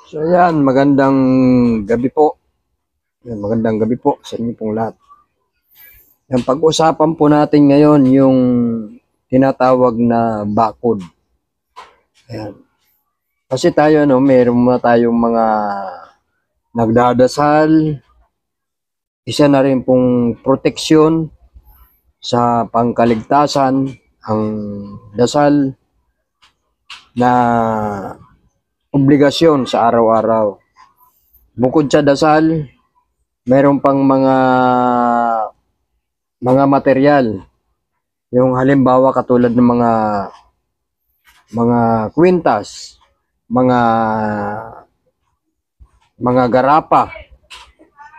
So ayan, magandang gabi po. Ayan, magandang gabi po sa inyo pong lahat. Yung pag-usapan po natin ngayon yung tinatawag na bakod. Ayan. Kasi tayo meron na tayong mga nagdadasal, isa na rin pong proteksyon sa pangkaligtasan ang dasal na obligasyon sa araw-araw. Bukod sa dasal, meron pang mga material. Yung halimbawa katulad ng mga kwintas, mga garapa,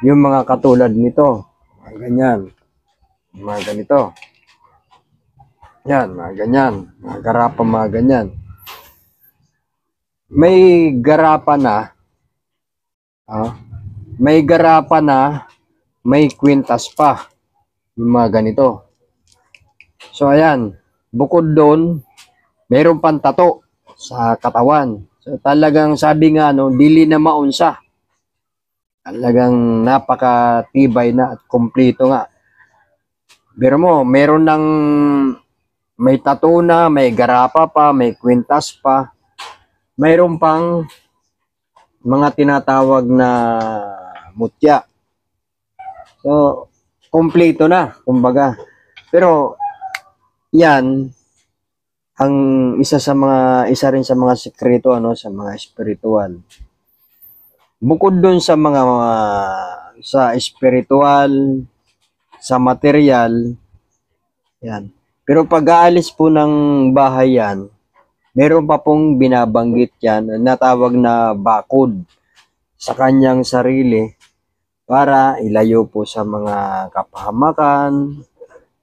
yung mga katulad nito, mga ganyan, mga ganito. Yan, mga ganyan, mga garapa, mga ganyan. May garapa na, may garapa na, may kwintas pa, yung mga ganito. So ayan, bukod doon, mayroon pang tato sa katawan. So talagang sabi nga dili na maunsa. Talagang napakatibay na at kumpleto nga. Pero mo, meron ng may tato na, may garapa pa, may kwintas pa. Mayroon pang mga tinatawag na mutya. So, kumpleto na, kumbaga. Pero yan ang isa rin sa mga sekreto sa mga espiritual. Bukod doon sa sa espiritual, sa material, yan. Pero pag aalis po ng bahay yan, meron pa pong binabanggit yan na tawag na bakod sa kanyang sarili para ilayo po sa mga kapahamakan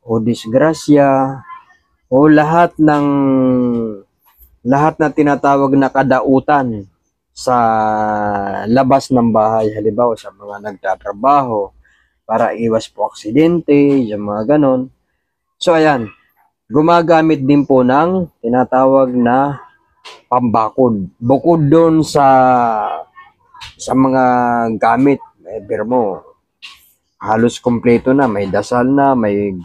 o disgrasya o lahat na tinatawag na kadautan sa labas ng bahay, halimbawa sa mga nagtatrabaho para iwas po aksidente, yung mga ganon. So ayan, gumagamit din po ng tinatawag na pambakod. Bukod doon sa mga gamit, mo, halos kompleto na, may dasal na, may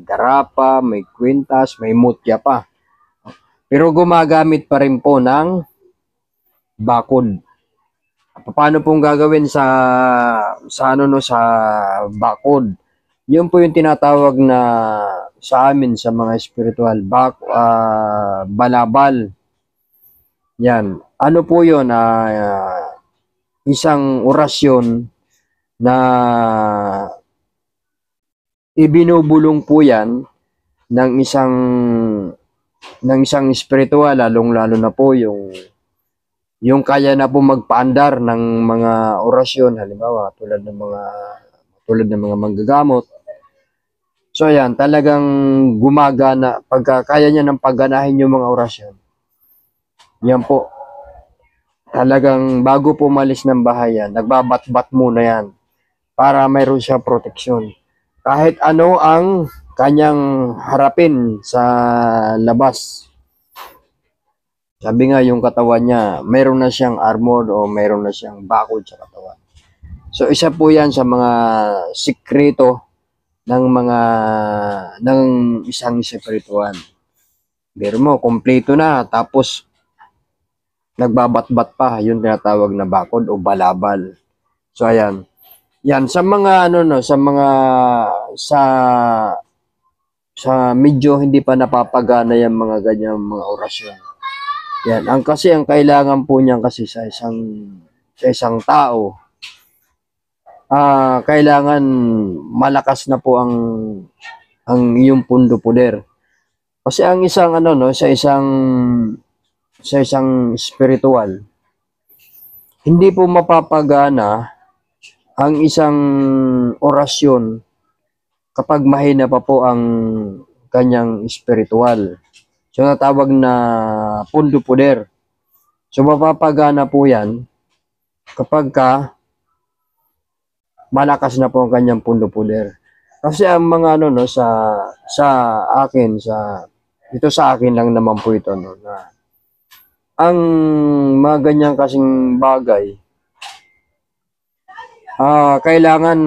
garapa, may kwintas, may mutya pa. Pero gumagamit pa rin po ng bakod. Paano pong gagawin sa bakod? Yun po yung tinatawag na sa amin sa mga spiritual balabal. Yan. Ano po yun? Isang orasyon na ibinubulong po yan ng isang spiritual, lalong-lalo na po yung kaya na po magpaandar ng mga orasyon, halimbawa tulad ng mga manggagamot. So ayan, talagang gumagana pagka kaya niya ng pagganahin yung mga orasyon. Yan po. Talagang bago po umalis ng bahay yan, nagbabat-bat muna yan para mayroon siya proteksyon. Kahit ano ang kanyang harapin sa labas. Sabi nga yung katawan niya, mayroon na siyang armor o mayroon na siyang bakod sa katawan. So isa po yan sa mga sikreto ng isang spiritual. Pero mo, kompleto na, tapos nagbabat-bat pa, yung tinatawag na bakod o balabal. So ayan. Yan sa mga sa medyo hindi pa napapagana yung mga ganyang mga orasyon. Yan, kasi ang kailangan po niyan kasi sa isang tao, kailangan malakas na po ang iyong pundo poder. Kasi ang isang sa isang spiritual, hindi po mapapagana ang isang orasyon kapag mahina pa po ang kanyang spiritual. So natawag na pundo poder. So mapapagana po yan kapag malakas na po ang kanyang pundo poder. Kasi ang mga sa akin, ito sa akin lang naman po ito, na ang mga ganyan kasing bagay, kailangan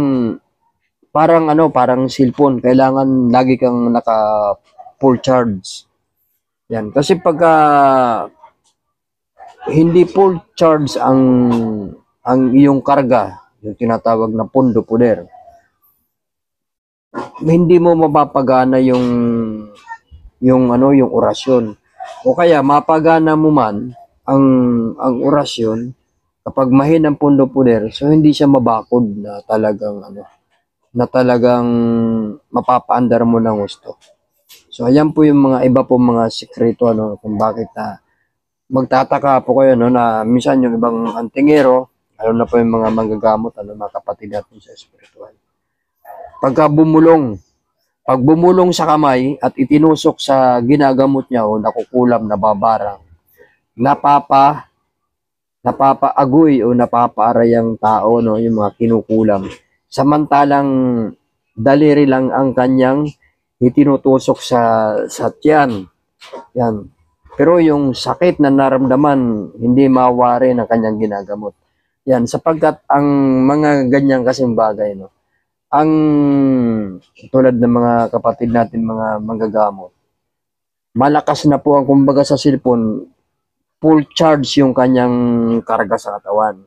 parang cellphone, kailangan lagi kang naka full charge. Yan, kasi pagka hindi full charge ang iyong karga, yung tinatawag na pondo poder, hindi mo mapapagana yung orasyon. O kaya mapagana mo man ang orasyon kapag mahinang pondo poder, so hindi siya mabakod na talagang mapapaandar mo ng gusto. So ayan po yung mga iba po mga sikreto kung bakit magtataka po kayo na minsan yung ibang antingero, lalo na po yung mga manggagamot, mga kapatid natin sa spiritual. Pag bumulong sa kamay at itinusok sa ginagamot niya o nakukulam, nababarang, napapaagoy o napapaaray ang tao, yung mga kinukulam. Samantalang daliri lang ang kanyang itinutusok sa tiyan. Yan. Pero yung sakit na naramdaman, hindi mawari ng kanyang ginagamot. Yan, sapagkat ang mga ganyan kasing bagay, ang tulad ng mga kapatid natin, mga manggagamot, malakas na po ang kumbaga sa cellphone, full charge yung kanyang karga sa katawan.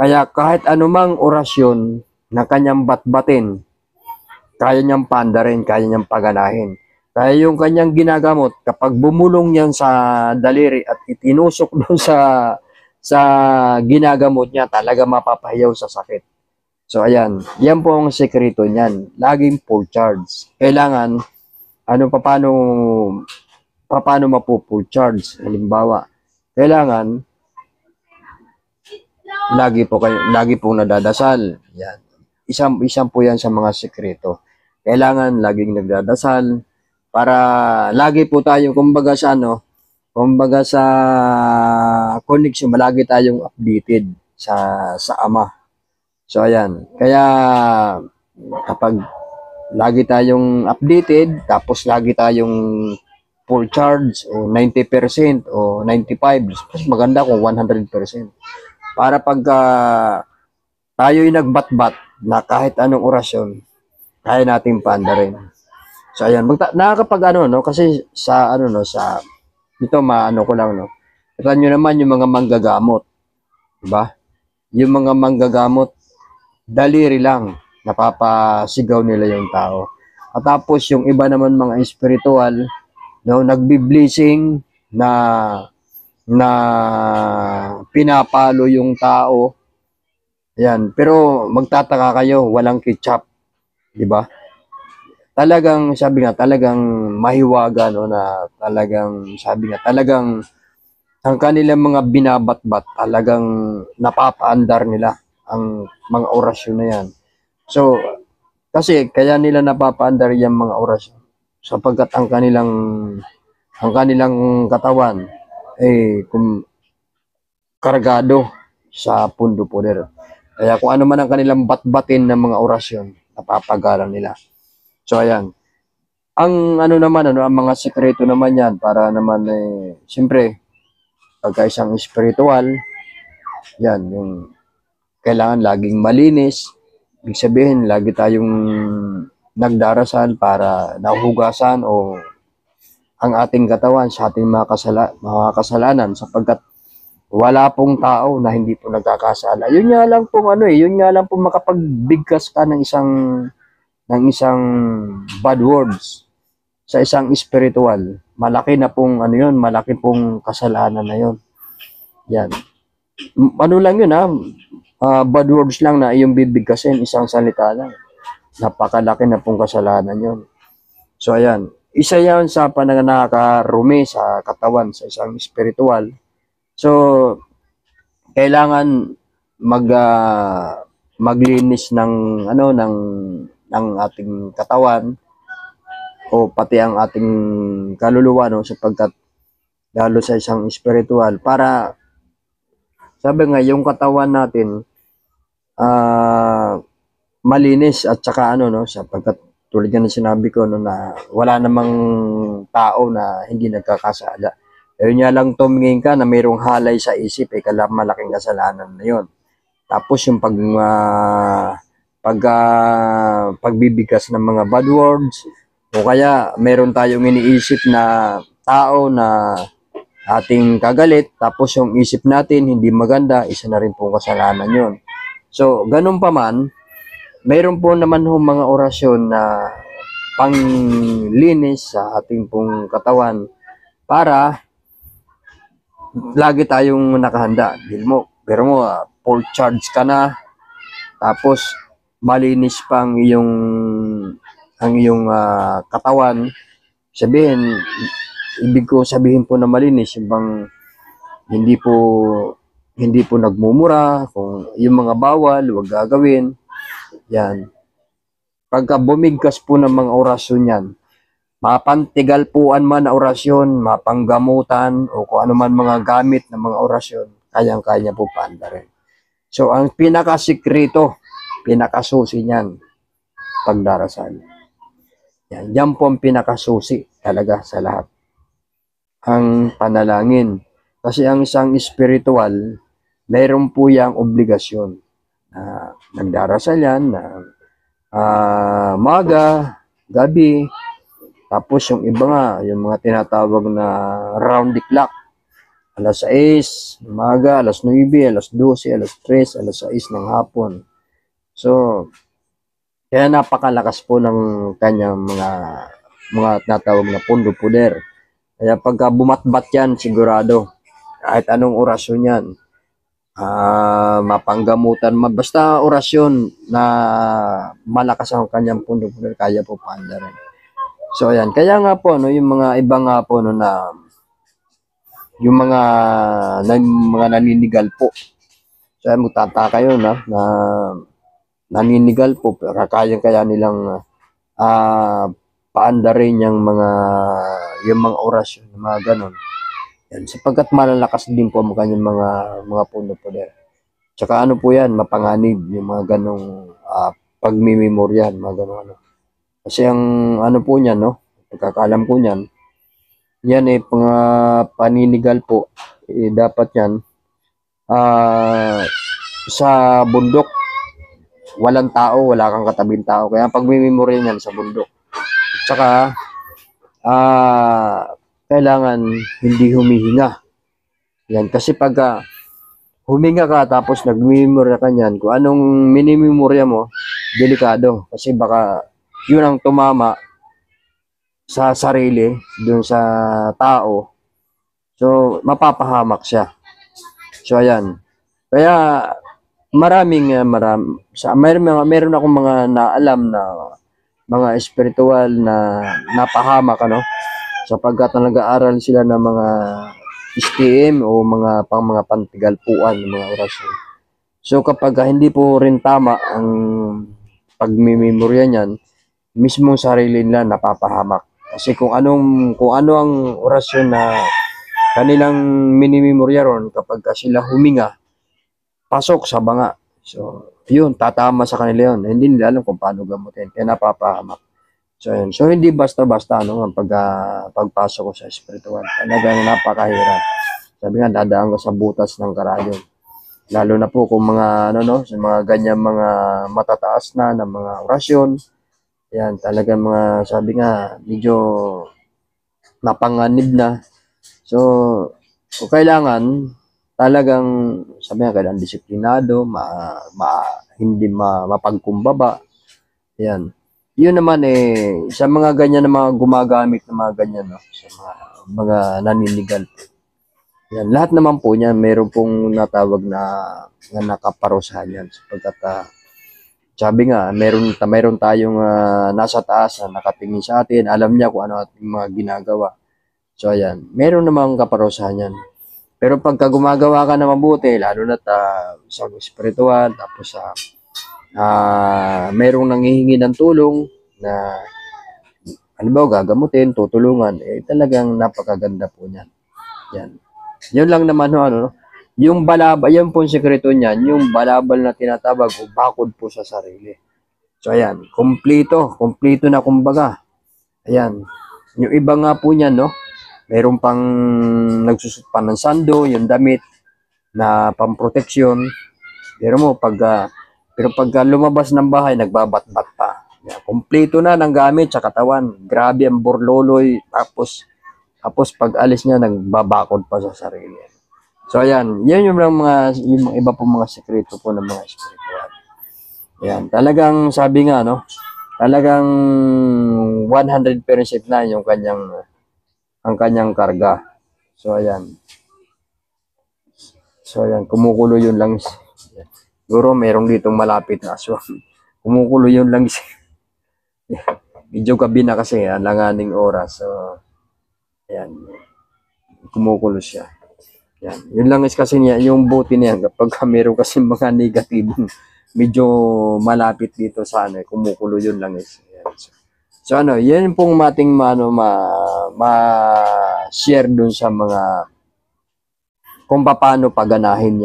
Kaya kahit anumang orasyon na kanyang batbatin, kaya niyang pandarin, kaya niyang paganahin. Kaya yung kanyang ginagamot, kapag bumulong yan sa daliri at itinusok doon sa ginagamot niya, talaga mapapahiyaw sa sakit. So ayan, yan po ang sekreto niyan. Laging full charge. Kailangan, paano mapu-full charge? Halimbawa, kailangan, lagi po nadadasal. Yan. Isang po yan sa mga sekreto. Kailangan laging nagdadasal para lagi po tayong kumbaga sa connection, lagi tayong updated sa Ama. So ayan, kaya kapag lagi tayong updated, tapos lagi tayong full charge o 90% o 95%, mas maganda kung 100%. Para pagka tayo'y nagbatbat na kahit anong orasyon, kaya nating paandarin. So ayan, nakakapag kasi sa ito maano ko lang Ito nyo naman yung mga manggagamot, di ba? Yung mga manggagamot, daliri lang, napapasigaw nila yung tao. At tapos yung iba naman mga espiritual, nagbi-blessing na pinapalo yung tao. Ayan, pero magtataka kayo, walang ketchup, di ba? Talagang talagang mahiwaga na talagang talagang ang kanilang mga binabatbat talagang napapaandar nila ang mga orasyon na yan. So, kasi kaya nila napapaandar yung mga orasyon sapagkat ang kanilang katawan kargado sa pundo poder. Kaya kung ano man ang kanilang batbatin ng mga orasyon, napapagalan nila. So ayan. Ang ang mga sekreto naman yan para naman siyempre pagka isang spiritual, yan, yung kailangan laging malinis. Ibig sabihin, lagi tayong nagdarasal para nahuhugasan o ang ating katawan sa ating mga kasalanan sapagkat wala pong tao na hindi po nagkakasala. Yun nga lang pong makapagbigkas ka ng isang bad words sa isang spiritual. Malaki na pong malaki pong kasalanan na yun. Yan. Lang yun bad words lang na iyong bibigkasin, isang salita lang. Napakalaki na pong kasalanan yun. So ayan, isa yan sa nakaka-rumi sa katawan sa isang spiritual. So kailangan maglinis ng ating katawan o pati ang ating kaluluwa sapagkat lalo sa isang spiritual para sabi nga yung katawan natin malinis at saka sapagkat tulad yan na sinabi ko na wala namang tao na hindi nagkakasala. Ayun nga lang tumingin ka na mayroong halay sa isip, malaking kasalanan na yun. Tapos yung pagbibigkas ng mga bad words, o kaya meron tayong iniisip na tao na ating kagalit, tapos yung isip natin hindi maganda, isa na rin pong kasalanan yun. So, ganun pa man, mayroon po naman mga orasyon na panglinis sa ating pong katawan para lagi tayong nakahanda. Pero mo, full charge ka na, tapos malinis pang ang iyong katawan. Ibig ko sabihin po na malinis, yung bang hindi po nagmumura, kung yung mga bawal, huwag gagawin. Yan. Pagka bumigkas po ng mga orasyon yan, mapantigalpuan man na orasyon, mapanggamutan, o kung ano man mga gamit ng mga orasyon, kayang-kaya po paandarin. So, ang pinakasikreto, pinakasusi niyan, pagdarasal. Yan po ang pinakasusi talaga sa lahat. Ang panalangin. Kasi ang isang spiritual, mayroon po yung obligasyon. Nagdarasal yan na maga, gabi, tapos yung iba nga, yung mga tinatawag na round the clock. Alas 6, umaga, alas 9, alas 12, alas 3, alas 6 ng hapon. So, kaya napakalakas po ng kanyang mga tinatawag na pundo puder. Kaya pagka bumatbat yan, sigurado, kahit anong orasyon yan, mapanggamutan, basta orasyon na malakas ang kanyang pundo puder, kaya po paandarin. So, ayan. Kaya nga po, no, yung mga iba nga po, no, na yung mga naninigal po. So, ayan, magtataka yun, na naninigal po, pero kaya nilang paandarin yung mga orasyon, mga ganon. Yan, sapagkat malalakas din po ang kanyang mga puno po din. Tsaka ano po yan, mapanganib, yung mga ganong pagmimemoryan, mga ganon, ano. Kasi ang ano po niyan, no, pagkakalam ko niyan, yan paninigal po, dapat yan, sa bundok, walang tao, wala kang katabing tao, kaya pagmimemorya niyan sa bundok. Tsaka, kailangan hindi humihinga. Yan, kasi pagka huminga ka tapos nagmimemorya ka niyan, kung anong minimemorya mo, delikado. Kasi baka yun ang tumama sa sarili, dun sa tao. So, mapapahamak siya. So, ayan. Kaya, meron akong mga naalam na mga espiritual na napahamak, ano, sapagkat nag-aaral sila ng mga STM o mga pantigalpuan, mga orasyon. So, kapag hindi po rin tama ang pagmimemorya niyan, mismo sarili nila napapahamak. Kasi kung ano ang orasyon na kanilang minimemorya ron, kapag sila huminga, pasok sa banga. So, yun, tatama sa kanila yun. Hindi nila alam kung paano gamutin. Kaya napapahamak. So, yun. So, hindi basta-basta ang pagpasok ko sa spiritual. Talagang napakahirap. Sabi nga, dadaan ko sa butas ng karayom. Lalo na po kung sa mga ganyan mga matataas na mga orasyon. Yan, talagang sabi nga, medyo napanganib na. So, kung kailangan, talagang, sabi nga, kailangan disiplinado, hindi mapagkumbaba. Yan. Yun naman sa mga ganyan na mga gumagamit ng mga ganyan, no, sa mga naninigal. Yan, lahat naman po niyan, meron pong natawag na nakaparusahan yan. Sapagkat, sabi nga, meron tayong nasa taas na nakatingin sa atin, alam niya kung ano ating mga ginagawa. So, ayan, meron namang kaparusahan yan. Pero pagka gumagawa ka na mabuti, lalo na sa spiritual, tapos merong nanghihingi ng tulong na halimbawa gagamutin, tutulungan, talagang napakaganda po niyan. Yan. Yun lang naman yung balabal, yan po yung sekreto niyan, yung balabal na tinatawag o bakod po sa sarili. So ayan, kompleto na kumbaga. Ayan. Yung iba nga po niyan, no, Meron pang nagsusot pa ng sando, yung damit na pamproteksyon. Pero pagka lumabas ng bahay, nagbabat-bat pa. Yan, kumpleto na ng gamit sa katawan. Grabe ang borloloy. Tapos pag alis niya, nagbabakod pa sa sarili. So ayan, yan yung iba po mga sekreto po ng mga spiritual. Ayan, talagang sabi nga, no, talagang 100% na ang kanyang karga. So ayan. So ayan, kumukulo yun lang. Siguro merong ditong malapit na aswang. Kumukulo yun lang. Medyo gabi na kasi, langaning oras. So ayan, kumukulo siya. Yan. Yun lang is kasi niya, yung buti niya, kapag meron kasi mga negatibong medyo malapit dito sa ano, kumukulo yun lang is. Yan. So ano, yan pong mating ma-share dun sa mga kung paano paganahin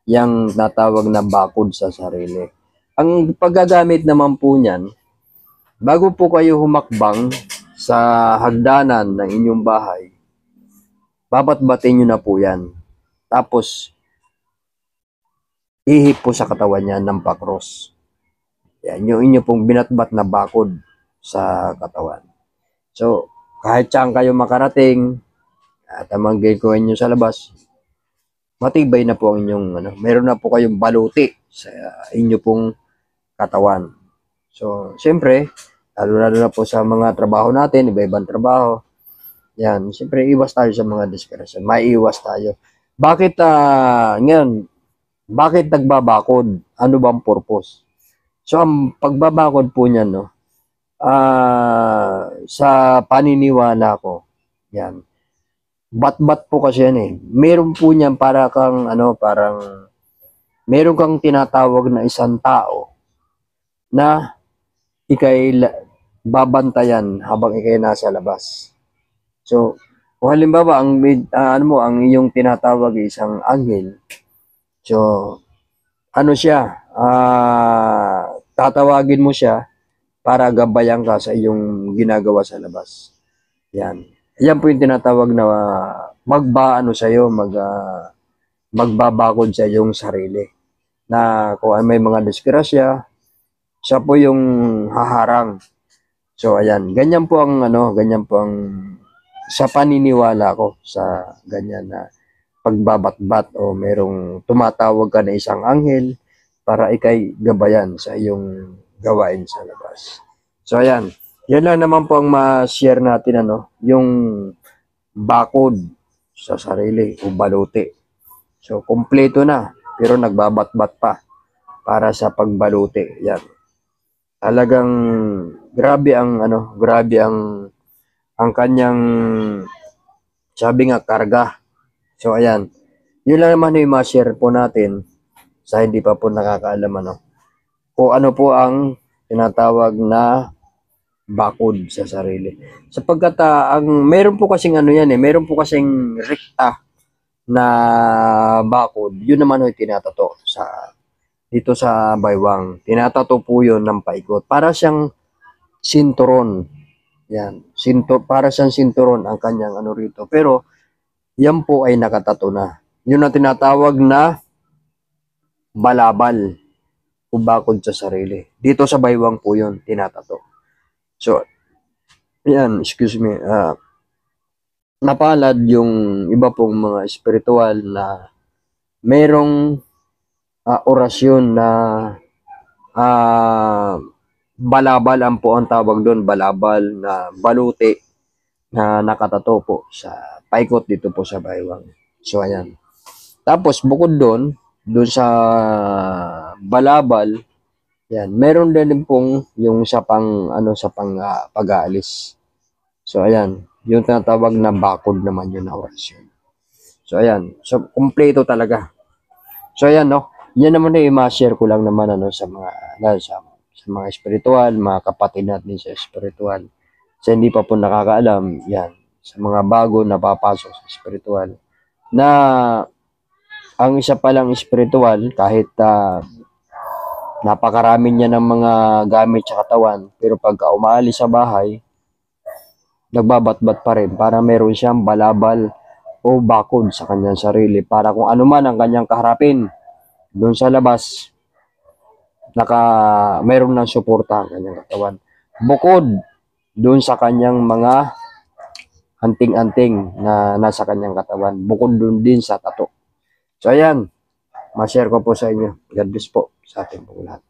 yung natawag na bakod sa sarili. Ang paggagamit naman po niyan, bago po kayo humakbang sa hagdanan ng inyong bahay, babat-batin nyo na po yan. Tapos, ihip po sa katawan niya ng pakros. Yan, yung inyo pong binatbat na bakod sa katawan. So, kahit saan kayo makarating, at ang gagawin nyo sa labas, matibay na po ang inyong, meron na po kayong baluti sa inyo pong katawan. So, siyempre, lalo na po sa mga trabaho natin, iba-ibang trabaho, yan, siyempre, iwas tayo sa mga diskrasyon. Maiiwas tayo. Bakit, ngayon, bakit nagbabakod? Ano bang purpose? So, ang pagbabakod po niyan, no, sa paniniwala ko, yan, bat-bat po kasi yan eh. Meron po niyan parang meron kang tinatawag na isang tao na ikay babantayan habang ikay nasa labas. So, kung halimbawa, ang iyong tinatawag ay isang anghel, so, ano siya, tatawagin mo siya para gabayan ka sa iyong ginagawa sa labas. Yan. Yan po yung tinatawag na magbabakod sa iyong sarili. Na kung may mga disgrasya, siya po yung haharang. So, ayan. Ganyan po ang sa paniniwala ko sa ganyan na pagbabatbat o merong tumatawag ka na isang anghel para ikay gabayan sa iyong gawain sa labas. So, ayan. Yan lang naman po ang ma-share natin, yung bakod sa sarili o baluti. So, kumpleto na, pero nagbabatbat pa para sa pagbaluti. Yan. Talagang grabe ang kanyang, sabi nga, karga. So, ayan. Yun lang naman yung ma-share po natin sa hindi pa po nakakaalam, kung ano po ang tinatawag na bakod sa sarili. Sapagkat meron po kasing meron po kasing rekta na bakod. Yun naman yung tinatato dito sa baywang. Tinatato po yun ng paikot. Para siyang sinturon. Yan. Para siyang sinturon ang kanyang rito. Pero, yan po ay nakatato na. Yun ang tinatawag na balabal o bakod sa sarili. Dito sa baywang po yun, tinatato. So, yan, excuse me, napalad yung iba pong mga espiritual na merong orasyon na balabal po ang tawag doon, balabal na baluti na nakatato po sa paikot dito po sa baywang. So, ayan. Tapos, bukod doon sa balabal, yan, meron din pong yung sa pag-aalis. So, ayan, yung tinatawag na bakod naman yun na orasyon. So, ayan, so, kumpleto talaga. So, ayan, yan naman na i-share ko lang naman, sa mga espiritual, mga kapatid natin sa espiritual. Sa hindi pa po nakakaalam, yan, sa mga bago na papasok sa espiritual, na ang isa palang espiritual, kahit napakarami niya ng mga gamit sa katawan, pero pagka umaalis sa bahay, nagbabatbat pa rin para meron siyang balabal o bakod sa kanyang sarili para kung ano man ang kanyang kaharapin doon sa labas, meron ng suporta ang kanyang katawan. Bukod doon sa kanyang mga anting-anting na nasa kanyang katawan, bukod doon din sa tato. So ayan, ma-share ko po sa inyo. God bless po sa ating pong lahat.